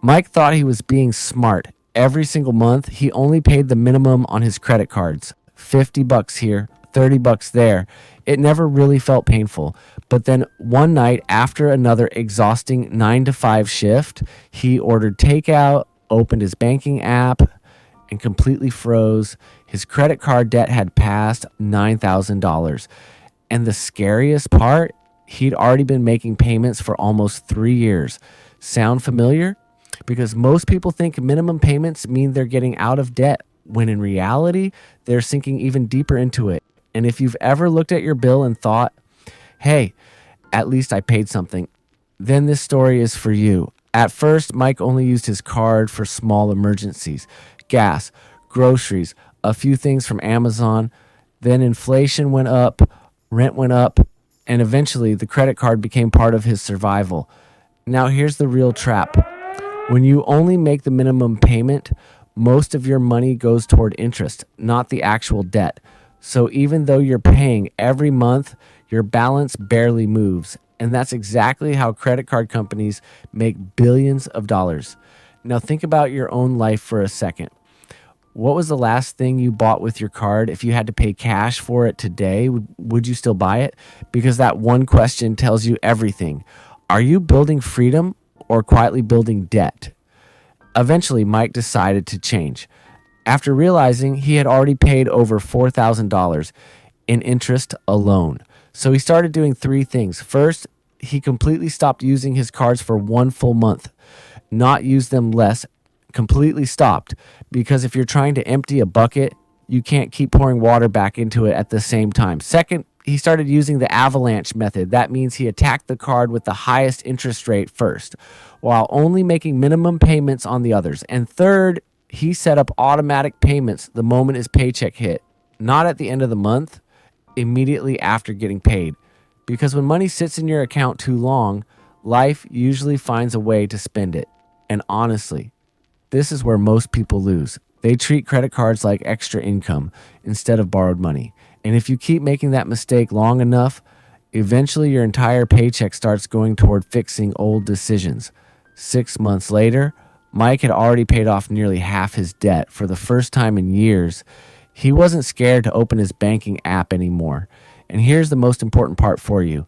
Mike thought he was being smart. Every single month, he only paid the minimum on his credit cards. $50 here, $30 there. It never really felt painful. But then one night after another exhausting 9 to 5 shift, he ordered takeout, opened his banking app, and completely froze. His credit card debt had passed $9,000. And the scariest part, he'd already been making payments for almost 3 years. Sound familiar? Because most people think minimum payments mean they're getting out of debt, when in reality, they're sinking even deeper into it. And if you've ever looked at your bill and thought, hey, at least I paid something, then this story is for you. At first, Mike only used his card for small emergencies, gas, groceries, a few things from Amazon. Then inflation went up, rent went up, and eventually the credit card became part of his survival. Now here's the real trap. When you only make the minimum payment, most of your money goes toward interest, not the actual debt. So even though you're paying every month, your balance barely moves. And that's exactly how credit card companies make billions of dollars. Now think about your own life for a second. What was the last thing you bought with your card? If you had to pay cash for it today, would you still buy it? Because that one question tells you everything. Are you building freedom or quietly building debt? Eventually, Mike decided to change. After realizing he had already paid over $4,000 in interest alone. So he started doing 3 things. First, he completely stopped using his cards for 1 full month. Not use them less, completely stopped. Because if you're trying to empty a bucket, you can't keep pouring water back into it at the same time. Second, he started using the avalanche method. That means he attacked the card with the highest interest rate first, while only making minimum payments on the others. And third, he set up automatic payments the moment his paycheck hit, not at the end of the month, immediately after getting paid. Because when money sits in your account too long, life usually finds a way to spend it. And honestly, this is where most people lose. They treat credit cards like extra income instead of borrowed money. And if you keep making that mistake long enough, eventually your entire paycheck starts going toward fixing old decisions. 6 months later, Mike had already paid off nearly half his debt for the first time in years. He wasn't scared to open his banking app anymore. And here's the most important part for you.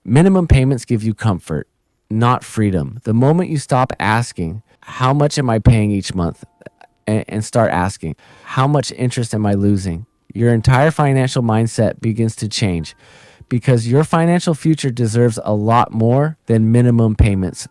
Minimum payments give you comfort, not freedom. The moment you stop asking, how much am I paying each month? And start asking, how much interest am I losing? Your entire financial mindset begins to change, because your financial future deserves a lot more than minimum payments.